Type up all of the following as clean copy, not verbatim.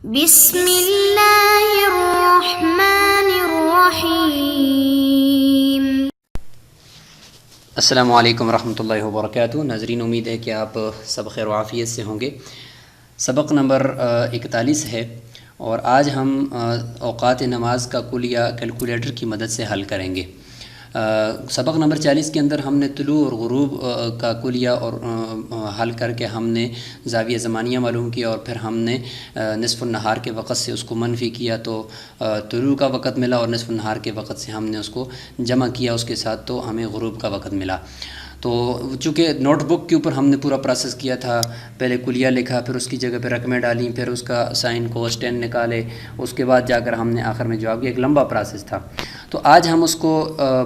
بسم اللہ الرحمن الرحیم۔ السلام علیکم ورحمۃ اللہ وبرکاتہ۔ ناظرین، امید ہے کہ آپ سب خیر و عافیت سے ہوں گے۔ سبق نمبر 41 ہے اور آج ہم اوقات نماز کا کلیہ کیلکولیٹر کی مدد سے حل کریں گے۔ سبق نمبر 40 کے اندر ہم نے طلوع اور غروب کا کلیہ اور حل کر کے ہم نے زاویہ زمانیہ معلوم کیا، اور پھر ہم نے نصف النہار کے وقت سے اس کو منفی کیا تو طلوع کا وقت ملا، اور نصف النہار کے وقت سے ہم نے اس کو جمع کیا اس کے ساتھ تو ہمیں غروب کا وقت ملا۔ تو چونکہ نوٹ بک کے اوپر ہم نے پورا پروسیس کیا تھا، پہلے کلیہ لکھا، پھر اس کی جگہ پہ رقمیں ڈالیں، پھر اس کا سائن کوس 10 نکالے، اس کے بعد جا کر ہم نے آخر میں جواب کیا۔ ایک لمبا پروسیس تھا، تو آج ہم اس کو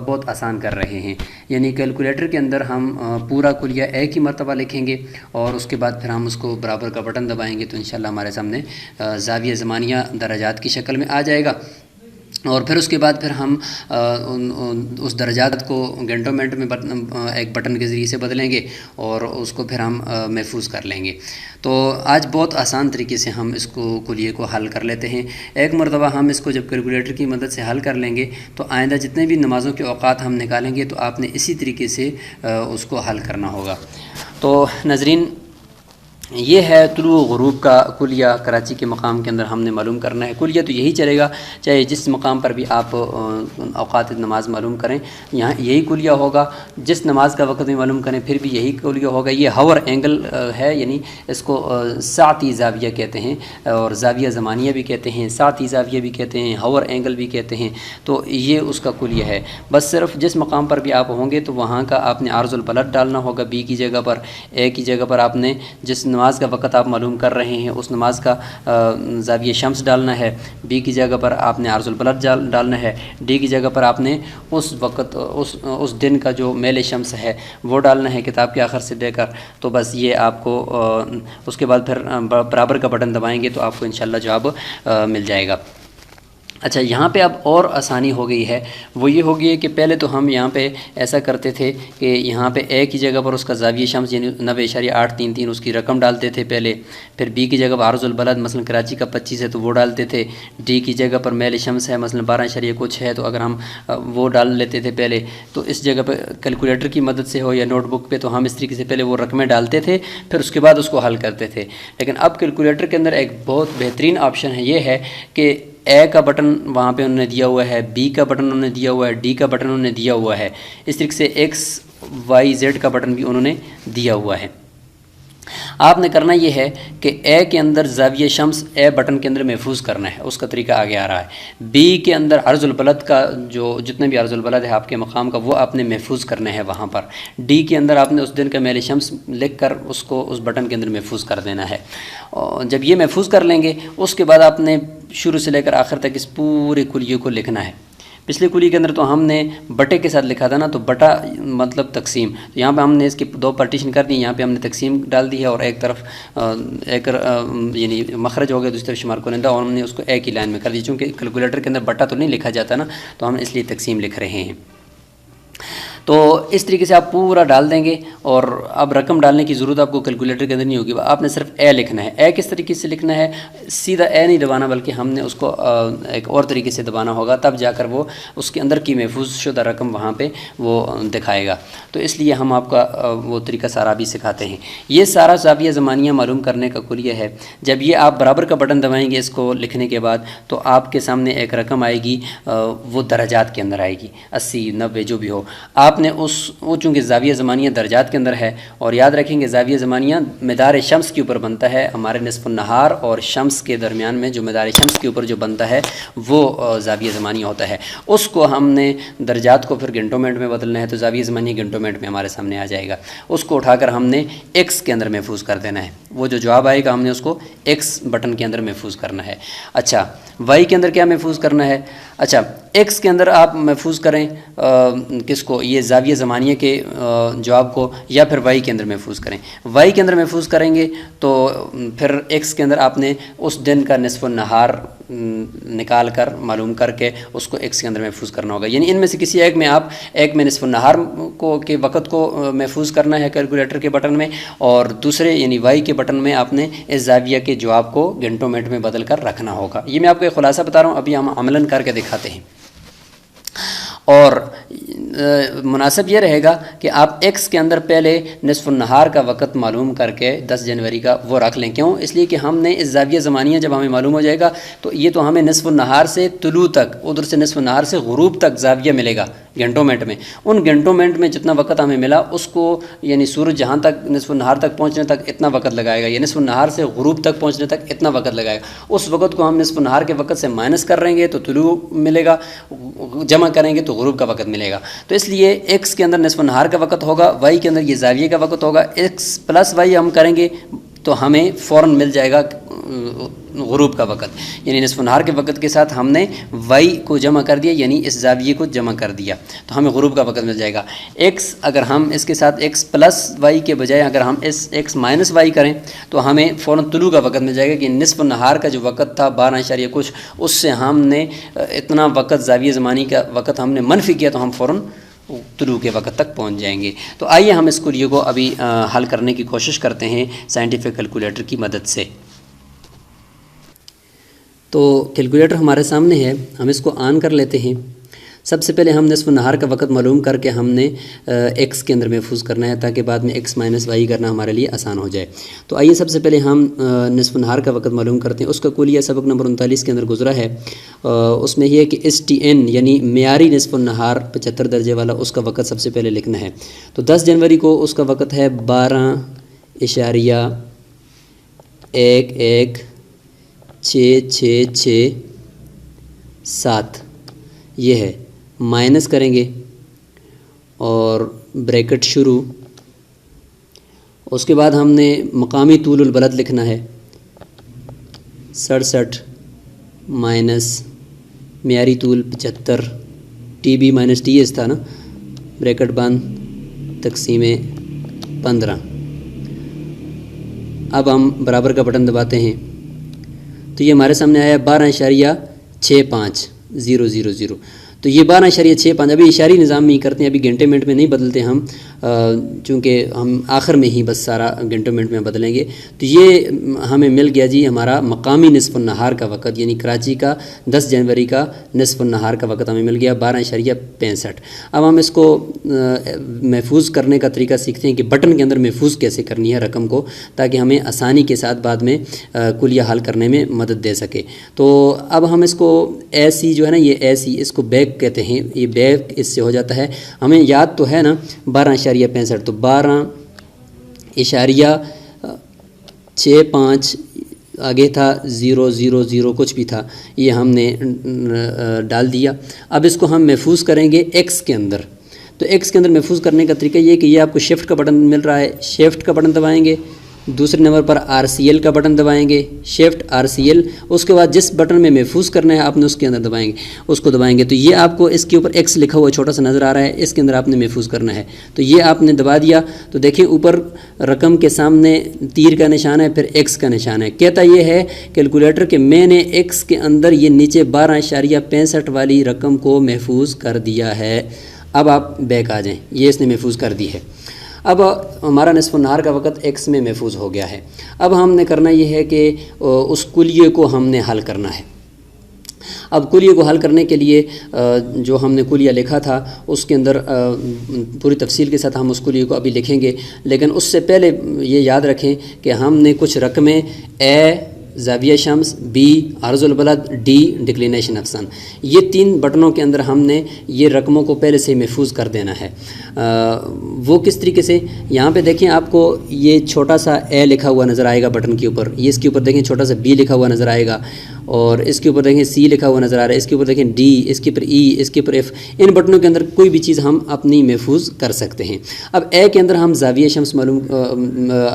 بہت آسان کر رہے ہیں، یعنی کیلکولیٹر کے اندر ہم پورا کلیہ ایک ہی مرتبہ لکھیں گے، اور اس کے بعد پھر ہم اس کو برابر کا بٹن دبائیں گے تو انشاءاللہ ہمارے سامنے زاویہ زمانیہ درجات کی شکل میں آ جائے گا، اور پھر اس کے بعد پھر ہم اس درجات کو گھنٹوں منٹ میں ایک بٹن کے ذریعے سے بدلیں گے، اور اس کو پھر ہم محفوظ کر لیں گے۔ تو آج بہت آسان طریقے سے ہم اس کو کلیے کو حل کر لیتے ہیں۔ ایک مرتبہ ہم اس کو جب کیلکولیٹر کی مدد سے حل کر لیں گے تو آئندہ جتنے بھی نمازوں کے اوقات ہم نکالیں گے تو آپ نے اسی طریقے سے اس کو حل کرنا ہوگا۔ تو ناظرین، یہ ہے طلوع غروب کا کلیہ کراچی کے مقام کے اندر ہم نے معلوم کرنا ہے۔ کلیہ تو یہی چلے گا، چاہے جس مقام پر بھی آپ اوقات نماز معلوم کریں، یہاں یہی کلیہ ہوگا۔ جس نماز کا وقت بھی معلوم کریں پھر بھی یہی کلیہ ہوگا۔ یہ ہاور اینگل ہے، یعنی اس کو ساعتی زاویہ کہتے ہیں، اور زاویہ زمانیہ بھی کہتے ہیں، ساعتی زاویہ بھی کہتے ہیں، ہاور اینگل بھی کہتے ہیں۔ تو یہ اس کا کلیہ ہے۔ بس صرف جس مقام پر بھی آپ ہوں گے تو وہاں کا آپ نے عرض البلد ڈالنا ہوگا بی کی جگہ پر، اے کی جگہ پر آپ نے جس نماز کا وقت آپ معلوم کر رہے ہیں اس نماز کا زاویہ شمس ڈالنا ہے، بی کی جگہ پر آپ نے عرض البلد ڈالنا ہے، ڈی کی جگہ پر آپ نے اس وقت اس دن کا جو میل شمس ہے وہ ڈالنا ہے کتاب کے آخر سے دے کر۔ تو بس یہ آپ کو اس کے بعد پھر برابر کا بٹن دبائیں گے تو آپ کو انشاءاللہ جواب مل جائے گا۔ اچھا، یہاں پہ اب اور آسانی ہو گئی ہے، وہ یہ ہو گئی ہے کہ پہلے تو ہم یہاں پہ ایسا کرتے تھے کہ یہاں پہ اے کی جگہ پر اس کا زاویہ شمس یعنی 90.833 اس کی رقم ڈالتے تھے پہلے، پھر بی کی جگہ پر عرض البلد مثلا کراچی کا 25 ہے تو وہ ڈالتے تھے، ڈی کی جگہ پر میل شمس ہے مثلا 12 کچھ ہے تو اگر ہم وہ ڈال لیتے تھے پہلے، تو اس جگہ پہ کیلکولیٹر کی مدد سے ہو یا نوٹ بک پہ تو ہم اس طریقے سے پہلے وہ رقمیں ڈالتے تھے، پھر اس کے بعد اس کو حل کرتے تھے۔ لیکن اب کیلکولیٹر کے اندر ایک بہت بہترین آپشن ہے، یہ ہے کہ اے کا بٹن وہاں پہ انہوں نے دیا ہوا ہے، بی کا بٹن انہوں نے دیا ہوا ہے، ڈی کا بٹن انہوں نے دیا ہوا ہے، اس طریقے سے ایکس وائی زیڈ کا بٹن بھی انہوں نے دیا ہوا ہے۔ آپ نے کرنا یہ ہے کہ اے کے اندر زاویہ شمس اے بٹن کے اندر محفوظ کرنا ہے، اس کا طریقہ آگے آ رہا ہے۔ بی کے اندر عرض البلد کا جو جتنے بھی عرض البلد ہے آپ کے مقام کا وہ آپ نے محفوظ کرنا ہے وہاں پر۔ ڈی کے اندر آپ نے اس دن کا میل شمس لکھ کر اس کو اس بٹن کے اندر محفوظ کر دینا ہے۔ اور جب یہ محفوظ کر لیں گے اس کے بعد آپ نے شروع سے لے کر آخر تک اس پورے کلیے کو لکھنا ہے۔ پچھلے کلیے کے اندر تو ہم نے بٹے کے ساتھ لکھا تھا نا، تو بٹا مطلب تقسیم، تو یہاں پہ ہم نے اس کی دو پارٹیشن کر دی، یہاں پہ ہم نے تقسیم ڈال دی ہے، اور ایک طرف یعنی مخرج ہو گیا، دوسری طرف شمار کنندہ، اور ہم نے اس کو ایک ہی لائن میں کر دی۔ چونکہ کیلکولیٹر کے اندر بٹا تو نہیں لکھا جاتا نا، تو ہم اس لیے تقسیم لکھ رہے ہیں۔ تو اس طریقے سے آپ پورا ڈال دیں گے، اور اب رقم ڈالنے کی ضرورت آپ کو کیلکولیٹر کے اندر نہیں ہوگی، آپ نے صرف اے لکھنا ہے۔ اے کس طریقے سے لکھنا ہے؟ سیدھا اے نہیں دبانا، بلکہ ہم نے اس کو ایک اور طریقے سے دبانا ہوگا، تب جا کر وہ اس کے اندر کی محفوظ شدہ رقم وہاں پہ وہ دکھائے گا۔ تو اس لیے ہم آپ کا وہ طریقہ سارا بھی سکھاتے ہیں۔ یہ سارا زاویہ زمانیہ معلوم کرنے کا کلیہ ہے۔ جب یہ آپ برابر کا بٹن دبائیں گے اس کو لکھنے کے بعد تو آپ کے سامنے ایک رقم آئے گی، وہ درجات کے اندر آئے گی، 80 90 جو بھی ہو۔ آپ نے وہ چونکہ زاویہ زمانیہ درجات کے اندر ہے، اور یاد رکھیں گے زاویہ زمانیہ مدار شمس کے اوپر بنتا ہے، ہمارے نصف النہار اور شمس کے درمیان میں جو مدار شمس کے اوپر جو بنتا ہے وہ زاویہ زمانیہ ہوتا ہے۔ اس کو ہم نے درجات کو پھر گھنٹوں منٹ میں بدلنا ہے، تو زاویہ زمانیہ گھنٹوں منٹ میں ہمارے سامنے آ جائے گا۔ اس کو اٹھا کر ہم نے ایکس کے اندر محفوظ کر دینا ہے، وہ جو جواب آئے گا ہم نے اس کو ایکس بٹن کے اندر محفوظ کرنا ہے۔ اچھا، وائی کے اندر کیا محفوظ کرنا ہے؟ اچھا، ایکس کے اندر آپ محفوظ کریں کس کو؟ یہ زاویہ زمانیہ کے جواب کو یا پھر وائی کے اندر محفوظ کریں. وائی کے اندر محفوظ کریں گے تو پھر ایکس کے اندر آپ نے اس دن کا نصف النہار نکال کر معلوم کر کے اس کو ایکس کے اندر محفوظ کرنا ہوگا. یعنی ان میں سے کسی ایک میں نصف النہار کو کے وقت کو محفوظ کرنا ہے کیلکولیٹر کے بٹن میں، اور دوسرے یعنی وائی کے بٹن میں آپ نے اس زاویہ کے جواب کو گھنٹوں منٹ میں بدل کر رکھنا ہوگا. یہ میں آپ کو ایک خلاصہ بتا رہا ہوں، ابھی ہم عملاً کر کے دکھاتے ہیں. اور مناسب یہ رہے گا کہ آپ ایکس کے اندر پہلے نصف النہار کا وقت معلوم کر کے 10 جنوری کا وہ رکھ لیں. کیوں؟ اس لیے کہ ہم نے اس زاویہ زمانیہ جب ہمیں معلوم ہو جائے گا تو یہ تو ہمیں نصف النہار سے طلوع تک، ادھر سے نصف النہار سے غروب تک زاویہ ملے گا گھنٹوں منٹ میں. ان گھنٹوں منٹ میں جتنا وقت ہمیں ملا اس کو یعنی سورج جہاں تک نصف النہار تک پہنچنے تک اتنا وقت لگائے گا، یا نصف النہار سے غروب تک پہنچنے تک اتنا وقت لگائے گا. اس وقت کو ہم نصف النہار کے وقت سے مائنس کر رہیں گے تو طلوع ملے گا، جمع کریں گے تو غروب کا وقت ملے گا. تو اس لیے ایکس کے اندر نصف النہار کا وقت ہوگا، وائی کے اندر یہ زاویہ کا وقت ہوگا. ایکس پلس وائی ہم کریں گے تو ہمیں فوراً مل جائے گا غروب کا وقت. یعنی نصف النہار کے وقت کے ساتھ ہم نے وائی کو جمع کر دیا، یعنی اس زاویے کو جمع کر دیا تو ہمیں غروب کا وقت مل جائے گا. ایکس اگر ہم اس کے ساتھ ایکس پلس وائی کے بجائے اگر ہم ایکس مائنس وائی کریں تو ہمیں فوراً طلوع کا وقت مل جائے گا کہ نصف النہار کا جو وقت تھا 12 کچھ، اس سے ہم نے اتنا وقت زاویہ زمانی کا وقت ہم نے منفی کیا تو ہم فوراً طلوع کے وقت تک پہنچ جائیں گے. تو آئیے ہم اس کوریے کو ابھی حل کرنے کی کوشش کرتے ہیں سائنٹیفک کیلکولیٹر کی مدد سے. تو کیلکولیٹر ہمارے سامنے ہے، ہم اس کو آن کر لیتے ہیں. سب سے پہلے ہم نصف النہار کا وقت معلوم کر کے ہم نے ایکس کے اندر محفوظ کرنا ہے تاکہ بعد میں ایکس مائنس وائی کرنا ہمارے لیے آسان ہو جائے. تو آئیے سب سے پہلے ہم نصف النہار کا وقت معلوم کرتے ہیں. اس کا کولیہ سبق نمبر 39 کے اندر گزرا ہے. اس میں یہ ہے کہ STN یعنی معیاری نصف النہار 75 درجے والا اس کا وقت سب سے پہلے لکھنا ہے. تو 10 جنوری کو اس کا وقت ہے 12.116667. یہ ہے مائنس کریں گے اور بریکٹ شروع. اس کے بعد ہم نے مقامی طول البلد لکھنا ہے 67 مائنس معیاری طول 75 TB مائنس TS تھا نا، بریکٹ بند تقسیم 15. اب ہم برابر کا بٹن دباتے ہیں تو یہ ہمارے سامنے آیا 12.6500. تو یہ 12.65 ابھی اشاری نظام میں ہی کرتے ہیں، ابھی گھنٹے منٹ میں نہیں بدلتے ہم، چونکہ ہم آخر میں ہی بس سارا گھنٹوں منٹ میں بدلیں گے. تو یہ ہمیں مل گیا جی ہمارا مقامی نصف النہار کا وقت، یعنی کراچی کا 10 جنوری کا نصف النہار کا وقت ہمیں مل گیا 12.65. اب ہم اس کو محفوظ کرنے کا طریقہ سیکھتے ہیں کہ بٹن کے اندر محفوظ کیسے کرنی ہے رقم کو، تاکہ ہمیں آسانی کے ساتھ بعد میں کلیہ حل کرنے میں مدد دے سکے. تو اب ہم اس کو ایسی جو ہے نا، یہ ایسی اس کو بیک کہتے ہیں، یہ بیک اس سے ہو جاتا ہے. ہمیں یاد تو ہے نا 12.65، تو 12.65 آگے تھا 000 کچھ بھی تھا، یہ ہم نے ڈال دیا. اب اس کو ہم محفوظ کریں گے ایکس کے اندر. تو ایکس کے اندر محفوظ کرنے کا طریقہ یہ کہ یہ آپ کو شفٹ کا بٹن مل رہا ہے، شفٹ کا بٹن دبائیں گے. دوسرے نمبر پر RCL کا بٹن دبائیں گے، شفٹ RCL. اس کے بعد جس بٹن میں محفوظ کرنا ہے آپ نے اس کے اندر دبائیں گے، اس کو دبائیں گے تو یہ آپ کو اس کے اوپر ایکس لکھا ہوا چھوٹا سا نظر آ رہا ہے، اس کے اندر آپ نے محفوظ کرنا ہے. تو یہ آپ نے دبا دیا تو دیکھیں اوپر رقم کے سامنے تیر کا نشان ہے، پھر ایکس کا نشان ہے. کہتا یہ ہے کیلکولیٹر کہ میں نے ایکس کے اندر یہ نیچے 12.65 والی رقم کو محفوظ کر دیا ہے. اب آپ بیک آ جائیں، یہ اس نے محفوظ کر دی ہے. اب ہمارا نصف النہار کا وقت ایکس میں محفوظ ہو گیا ہے. اب ہم نے کرنا یہ ہے کہ اس کلیے کو ہم نے حل کرنا ہے. اب کلیے کو حل کرنے کے لیے جو ہم نے کلیہ لکھا تھا اس کے اندر پوری تفصیل کے ساتھ ہم اس کلیے کو ابھی لکھیں گے، لیکن اس سے پہلے یہ یاد رکھیں کہ ہم نے کچھ رقمیں اے زاویہ شمس، B عرض البلد، D ڈکلینیشن آف سن، یہ 3 بٹنوں کے اندر ہم نے یہ رقموں کو پہلے سے محفوظ کر دینا ہے. وہ کس طریقے سے؟ یہاں پہ دیکھیں آپ کو یہ چھوٹا سا A لکھا ہوا نظر آئے گا بٹن کے اوپر، یہ اس کے اوپر دیکھیں چھوٹا سا B لکھا ہوا نظر آئے گا. اور اس کے اوپر دیکھیں سی لکھا ہوا نظر آ رہا ہے، اس کے اوپر دیکھیں ڈی، اس کے اوپر ای، اس کے اوپر ایف، ان بٹنوں کے اندر کوئی بھی چیز ہم اپنی محفوظ کر سکتے ہیں۔ اب اے کے اندر ہم زاویہ شمس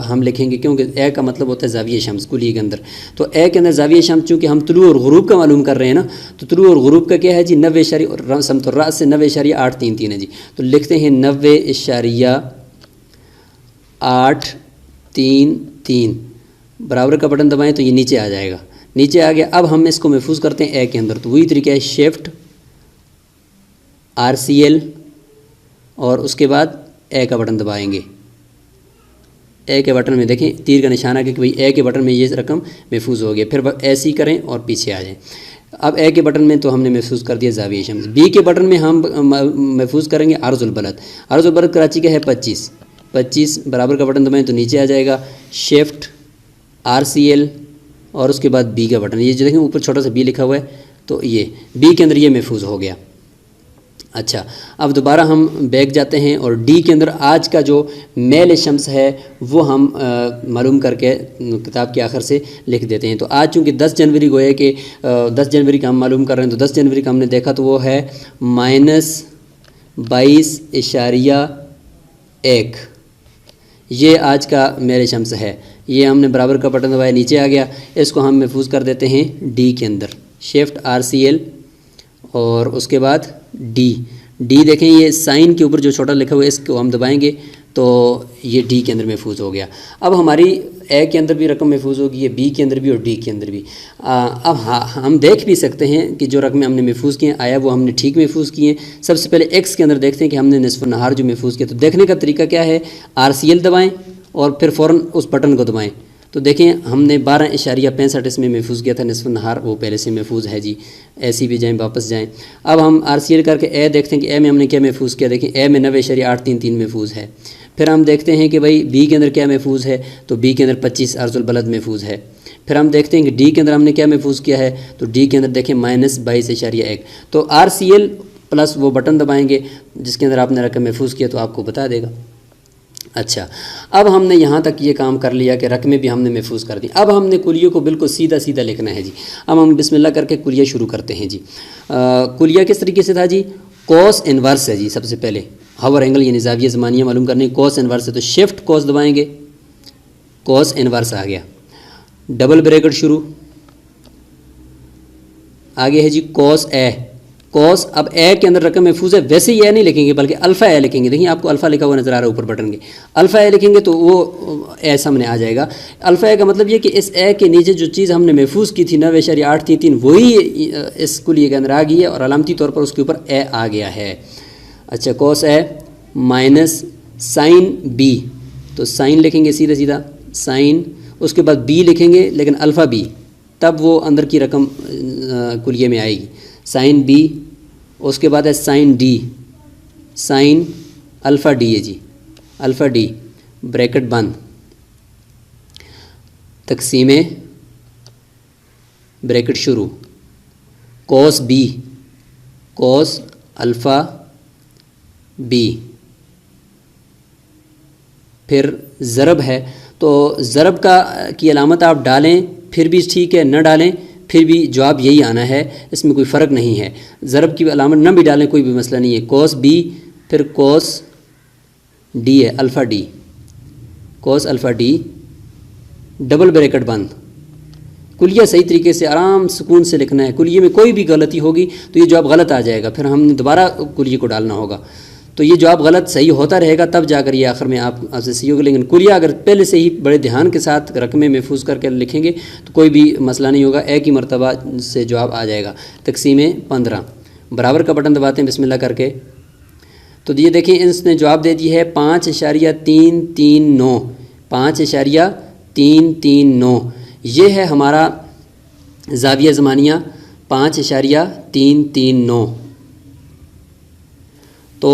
ہم لکھیں گے، کیونکہ اے کا مطلب ہوتا ہے زاویہ شمس کلیے کے اندر، تو اے کے اندر زاویہ شمس چونکہ ہم طلوع اور غروب کا معلوم کر رہے ہیں نا، تو طلوع اور غروب کا کیا ہے جی 90 سمت الراس سے 90.833 ہے جی، تو لکھتے ہیں 90.833 برابر کا بٹن دبائیں تو یہ نیچے آ جائے گا، نیچے آ گیا۔ اب ہم اس کو محفوظ کرتے ہیں اے کے اندر، تو وہی طریقہ ہے شفٹ RCL اور اس کے بعد اے کا بٹن دبائیں گے۔ اے کے بٹن میں دیکھیں تیر کا نشانہ کہ بھئی اے کے بٹن میں یہ رقم محفوظ ہو گیا، پھر ایسے ہی کریں اور پیچھے آ جائیں۔ اب اے کے بٹن میں تو ہم نے محفوظ کر دیا زاویہ شمس، بی کے بٹن میں ہم محفوظ کریں گے عرض البلد۔ عرض البلد کراچی کا ہے 25 برابر کا بٹن دبائیں تو نیچے آ جائے گا، شفٹ RCL اور اس کے بعد بی کا بٹن، یہ جو دیکھیں اوپر چھوٹا سا بی لکھا ہوا ہے تو یہ بی کے اندر یہ محفوظ ہو گیا۔ اچھا اب دوبارہ ہم بیک جاتے ہیں اور ڈی کے اندر آج کا جو میل شمس ہے وہ ہم معلوم کر کے کتاب کے آخر سے لکھ دیتے ہیں۔ تو آج چونکہ 10 جنوری گویا کہ 10 جنوری کا ہم معلوم کر رہے ہیں، تو 10 جنوری کا ہم نے دیکھا تو وہ ہے -22.1، یہ آج کا میل شمس ہے، یہ ہم نے برابر کا بٹن دبایا نیچے آ گیا، اس کو ہم محفوظ کر دیتے ہیں ڈی کے اندر، شفٹ RCL اور اس کے بعد ڈی دیکھیں یہ سائن کے اوپر جو چھوٹا لکھا ہوا ہے اس کو ہم دبائیں گے تو یہ ڈی کے اندر محفوظ ہو گیا۔ اب ہماری اے کے اندر بھی رقم محفوظ ہوگی، یہ بی کے اندر بھی اور ڈی کے اندر بھی۔ اب ہم دیکھ بھی سکتے ہیں کہ جو رقمیں ہم نے محفوظ کی ہیں آیا وہ ہم نے ٹھیک محفوظ کی ہیں۔ سب سے پہلے ایکس کے اندر دیکھتے ہیں کہ ہم نے نصف النہار جو محفوظ کیا، تو دیکھنے کا طریقہ کیا ہے، RCL دبائیں اور پھر فوراً اس بٹن کو دبائیں، تو دیکھیں ہم نے 12.65 اس میں محفوظ کیا تھا نصف النہار، وہ پہلے سے محفوظ ہے جی، ایسی بھی جائیں واپس جائیں۔ اب ہم RCL کر کے اے دیکھتے ہیں کہ اے میں ہم نے کیا محفوظ کیا، دیکھیں اے میں 90.833 محفوظ ہے۔ پھر ہم دیکھتے ہیں کہ بھائی بی کے اندر کیا محفوظ ہے، تو بی کے اندر 25 عرض البلد محفوظ ہے۔ پھر ہم دیکھتے ہیں کہ ڈی کے اندر ہم نے کیا محفوظ کیا ہے، تو ڈی کے اندر دیکھیں -22.1، تو RCL پلس وہ بٹن دبائیں گے جس کے اندر آپ نے رقم محفوظ کیا تو آپ کو بتا دے گا۔ اچھا اب ہم نے یہاں تک یہ کام کر لیا کہ رقمیں بھی ہم نے محفوظ کر دی، اب ہم نے کلیوں کو بالکل سیدھا لکھنا ہے جی۔ اب ہم بسم اللہ کر کے کلیہ شروع کرتے ہیں جی۔ کلیہ کس طریقے سے تھا جی، کوس انورس ہے جی، سب سے پہلے ہاور اینگل یعنی زاویہ زمانیہ معلوم کرنے، کوس انورس ہے تو شفٹ کوس دبائیں گے، کوس انورس آ گیا، ڈبل بریکٹ شروع، آگے ہے جی کوس اے، کوس اب اے کے اندر رقم محفوظ ہے، ویسے ہی اے نہیں لکھیں گے بلکہ الفا اے لکھیں گے، دیکھیں آپ کو الفا لکھا ہوا نظر آ رہا ہے اوپر بٹن کے، الفا اے لکھیں گے تو وہ اے سامنے آ جائے گا۔ الفا اے کا مطلب یہ کہ اس اے کے نیچے جو چیز ہم نے محفوظ کی تھی 90.833 وہی اس کلیے کے اندر آ گئی ہے اور علامتی طور پر اس کے اوپر اے آ گیا ہے۔ اچھا کوس اے مائنس سائن بی، تو سائن لکھیں گے سیدھا سائن، اس کے بعد بی لکھیں گے لیکن الفا بی، تب وہ اندر کی رقم کلیے میں آئے گی، سائن بی، اس کے بعد ہے sine D, sine alpha D ہے جی، الفا ڈی بریکٹ بند، تقسیم بریکٹ شروع، کوس بی، کوس الفا بی، پھر ضرب ہے تو ضرب کی علامت آپ ڈالیں پھر بھی ٹھیک ہے، نہ ڈالیں پھر بھی جواب یہی آنا ہے، اس میں کوئی فرق نہیں ہے، ضرب کی علامت نہ بھی ڈالیں کوئی بھی مسئلہ نہیں ہے، کوس بی پھر کوس ڈی ہے، الفا ڈی، کوس الفا ڈی ڈبل بریکٹ بند، کلیہ صحیح طریقے سے آرام سکون سے لکھنا ہے، کلیہ میں کوئی بھی غلطی ہوگی تو یہ جواب غلط آ جائے گا، پھر ہم نے دوبارہ کلیہ کو ڈالنا ہوگا، تو یہ جواب غلط صحیح ہوتا رہے گا تب جا کر یہ آخر میں آپ سے صحیح ہوگا، لیکن کلیہ اگر پہلے سے ہی بڑے دھیان کے ساتھ رقمیں محفوظ کر کے لکھیں گے تو کوئی بھی مسئلہ نہیں ہوگا، ایک ہی مرتبہ سے جواب آ جائے گا۔ تقسیم 15 برابر کا بٹن دباتے ہیں بسم اللہ کر کے، تو یہ دیکھیں اس نے جواب دے دی ہے 5.339، 5.339 یہ ہے ہمارا زاویہ زمانیہ 5.339۔ تو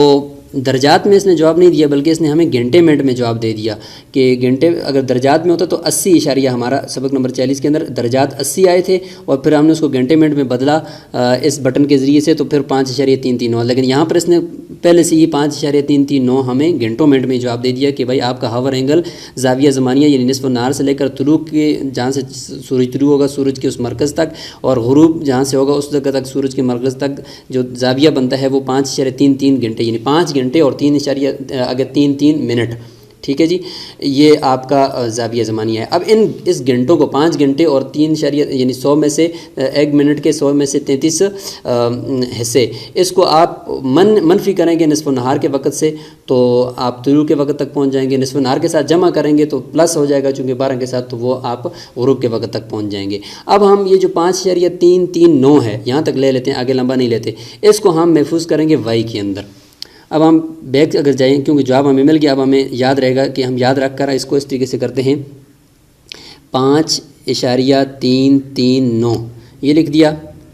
درجات میں اس نے جواب نہیں دیا بلکہ اس نے ہمیں گھنٹے منٹ میں جواب دے دیا کہ گھنٹے اگر درجات میں ہوتا تو 80 اشاریہ ہمارا سبق نمبر 40 کے اندر درجات 80 آئے تھے اور پھر ہم نے اس کو گھنٹے منٹ میں بدلا اس بٹن کے ذریعے سے تو پھر 5.339، لیکن یہاں پر اس نے پہلے سے ہی 5.339 ہمیں گھنٹوں منٹ میں جواب دے دیا کہ بھائی آپ کا ہاور اینگل زاویہ زمانیہ یعنی نصف النہار سے لے کر طلوع کے جہاں سے سورج طلوع ہوگا سورج کے اس مرکز تک اور غروب جہاں سے ہوگا اس جگہ تک سورج کے مرکز تک جو زاویہ بنتا ہے وہ 5.33 گھنٹے یعنی 5 گھنٹے اور 3.33 منٹ، ٹھیک ہے جی، یہ آپ کا زاویہ زمانیہ ہے۔ اب اس گھنٹوں کو 5 گھنٹے اور 3 یعنی 100 میں سے 1 منٹ کے 100 میں سے 33 حصے، اس کو آپ منفی کریں گے نصف النہار کے وقت سے تو آپ طلوع کے وقت تک پہنچ جائیں گے، نصف النہار کے ساتھ جمع کریں گے تو پلس ہو جائے گا چونکہ 12 کے ساتھ، تو وہ آپ غروب کے وقت تک پہنچ جائیں گے۔ اب ہم یہ جو 5.339 ہے یہاں تک لے لیتے ہیں، آگے لمبا نہیں لیتے، اس کو ہم محفوظ کریں گے وائی کے اندر۔ اب ہم بیک اگر جائیں کیونکہ جواب ہمیں مل گیا، اب ہمیں یاد رہے گا کہ ہم یاد رکھ کر اس کو اس طریقے سے کرتے ہیں 5.339 یہ لکھ دیا،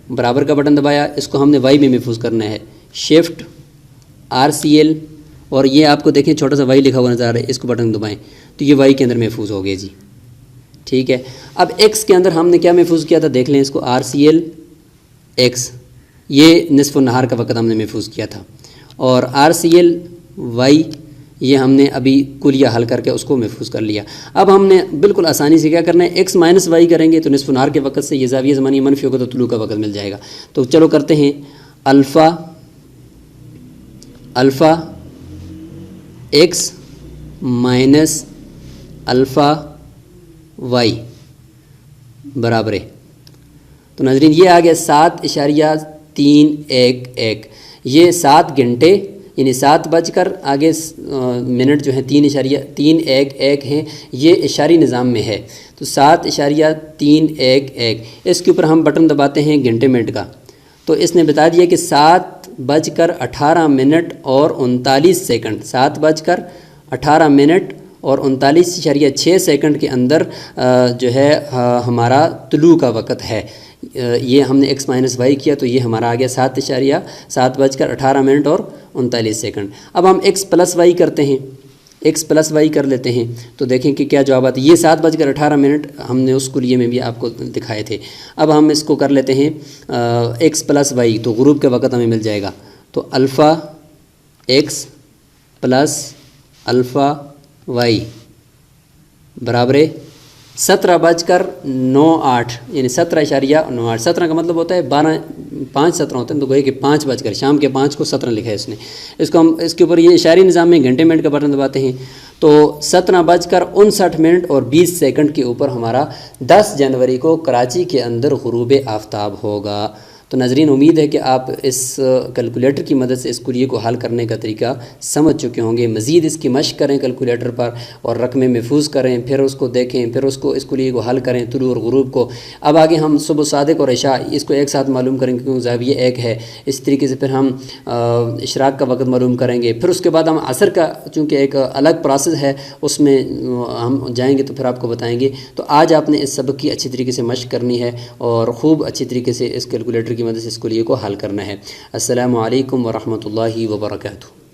برابر کا بٹن دبایا، اس کو ہم نے وائی میں محفوظ کرنا ہے، شفٹ RCL اور یہ آپ کو دیکھیں چھوٹا سا وائی لکھا ہوا نظر آ رہا ہے، اس کو بٹن دبائیں تو یہ وائی کے اندر محفوظ ہو گیا جی، ٹھیک ہے۔ اب ایکس کے اندر ہم نے کیا محفوظ کیا تھا دیکھ لیں اس کو، RCL ایکس، یہ نصف النہار کا وقت ہم نے محفوظ کیا تھا، اور RCL وائی یہ ہم نے ابھی کلیہ حل کر کے اس کو محفوظ کر لیا۔ اب ہم نے بالکل آسانی سے کیا کرنا ہے، ایکس مائنس وائی کریں گے تو نصف النہار کے وقت سے یہ زاویہ زمانیہ منفی ہوگا تو طلوع کا وقت مل جائے گا۔ تو چلو کرتے ہیں alpha X minus alpha Y برابر ہے، تو ناظرین یہ آ گیا 7.311، یہ 7 گھنٹے یعنی 7 بج کر آگے منٹ جو ہیں 3.311 ہیں، یہ اشاری نظام میں ہے، تو 7.311 اس کے اوپر ہم بٹن دباتے ہیں گھنٹے منٹ کا، تو اس نے بتا دیا کہ 7:18 اور 39 سیکنڈ، 7:18 اور 39.6 سیکنڈ کے اندر جو ہے ہمارا طلوع کا وقت ہے۔ یہ ہم نے ایکس مائنس وائی کیا تو یہ ہمارا آ گیا 7:18 اور 39 سیکنڈ۔ اب ہم ایکس پلس وائی کرتے ہیں، ایکس پلس وائی کر لیتے ہیں تو دیکھیں کہ کیا جواب آتا ہے۔ یہ 7:18 ہم نے اس کلیے میں بھی آپ کو دکھائے تھے۔ اب ہم اس کو کر لیتے ہیں ایکس پلس وائی، تو غروب کے وقت ہمیں مل جائے گا، تو alpha X plus alpha Y برابر 17:08 یعنی 17.98، 17 کا مطلب ہوتا ہے 5 17 ہوتے ہیں، تو گویا کہ 5 بج کر شام کے 5 کو 17 لکھا ہے اس نے، اس کو ہم اس کے اوپر یہ اشاری نظام میں گھنٹے منٹ کا بٹن دباتے ہیں تو 17:59 اور 20 سیکنڈ کے اوپر ہمارا 10 جنوری کو کراچی کے اندر غروب آفتاب ہوگا۔ تو ناظرین امید ہے کہ آپ اس کیلکولیٹر کی مدد سے اس کلیے کو حل کرنے کا طریقہ سمجھ چکے ہوں گے۔ مزید اس کی مشق کریں کیلکولیٹر پر اور رقمیں محفوظ کریں، پھر اس کو دیکھیں، پھر اس کلیے کو حل کریں طلوع اور غروب کو۔ اب آگے ہم صبح صادق اور عشاء اس کو ایک ساتھ معلوم کریں گے کیونکہ زاویہ ایک ہے، اس طریقے سے پھر ہم اشراق کا وقت معلوم کریں گے، پھر اس کے بعد ہم عصر کا چونکہ ایک الگ پروسیس ہے اس میں ہم جائیں گے تو پھر آپ کو بتائیں گے۔ تو آج آپ نے اس سبق کی اچھی طریقے سے مشق کرنی ہے اور خوب اچھی طریقے سے اس کیلکولیٹر کی مدد سے اس کلیے کو حل کرنا ہے۔ السلام علیکم ورحمۃ اللہ وبرکاتہ۔